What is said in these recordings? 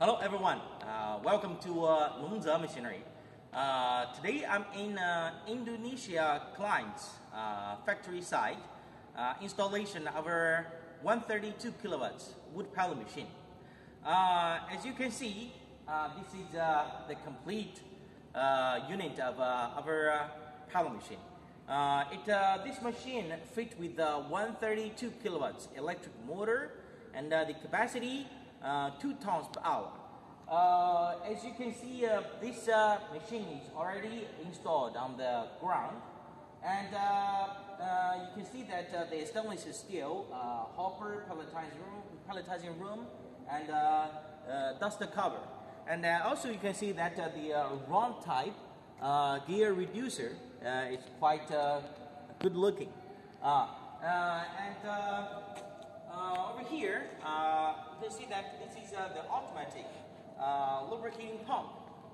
Hello everyone, welcome to Longze Machinery. Today I'm in Indonesia client's factory site installation of our 132 kilowatts wood pellet machine. As you can see, this is the complete unit of our pellet machine. This machine fit with 132 kilowatts electric motor and the capacity 2 tons per hour. As you can see, this machine is already installed on the ground, and you can see that the stainless steel hopper, pelletizing room, and duster cover. And also you can see that the round type gear reducer is quite good looking. Over here, you can see that this is the automatic lubricating pump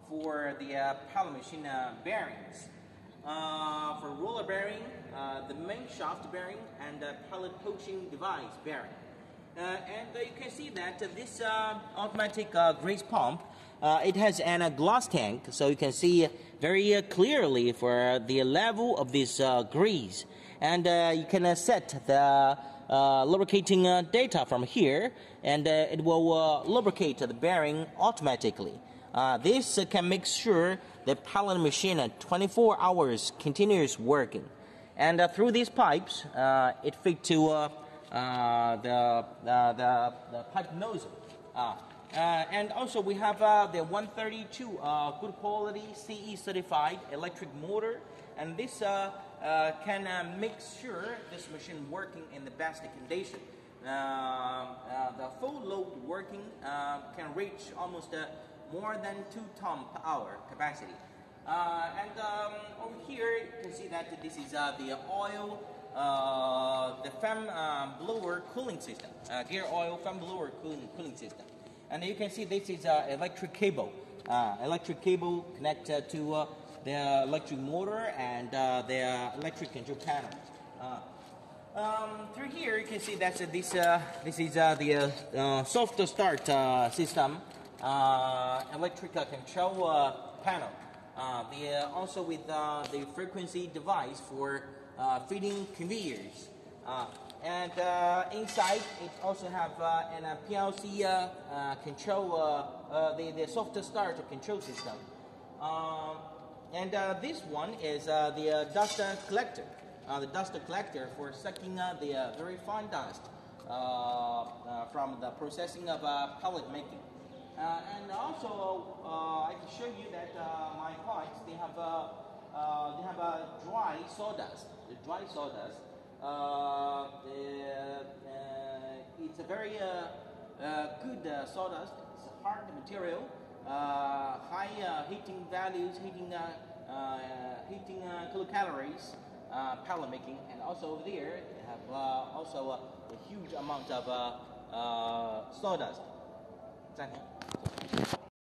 for the pellet machine bearings. For roller bearing, the main shaft bearing, and the pellet poaching device bearing. And you can see that this automatic grease pump, it has a glass tank, so you can see very clearly for the level of this grease. And you can set the lubricating data from here, and it will lubricate the bearing automatically. This can make sure the pellet machine 24 hours continuous working. And through these pipes, it fit to the pipe nozzle. And also we have the 132 good quality CE certified electric motor, and this can make sure this machine working in the best condition. The full load working can reach almost more than 2 tons per hour capacity. And over here you can see that this is the oil, the fan blower cooling system, gear oil fan blower cooling system. And you can see this is electric cable connected to the electric motor and the electric control panel. Through here you can see that this is the soft start system, electric control panel. Also with the frequency device for feeding conveyors. And inside it also have a PLC control, the soft start control system. And this one is the dust collector. The dust collector for sucking the very fine dust from the processing of pellet making. And also I can show you that my clients, they have a dry sawdust. The dry sawdust. It's a very good sawdust. It's a hard material, high heating values, heating kilocalories, pellet making, and also over there they have also a huge amount of sawdust. 暂停。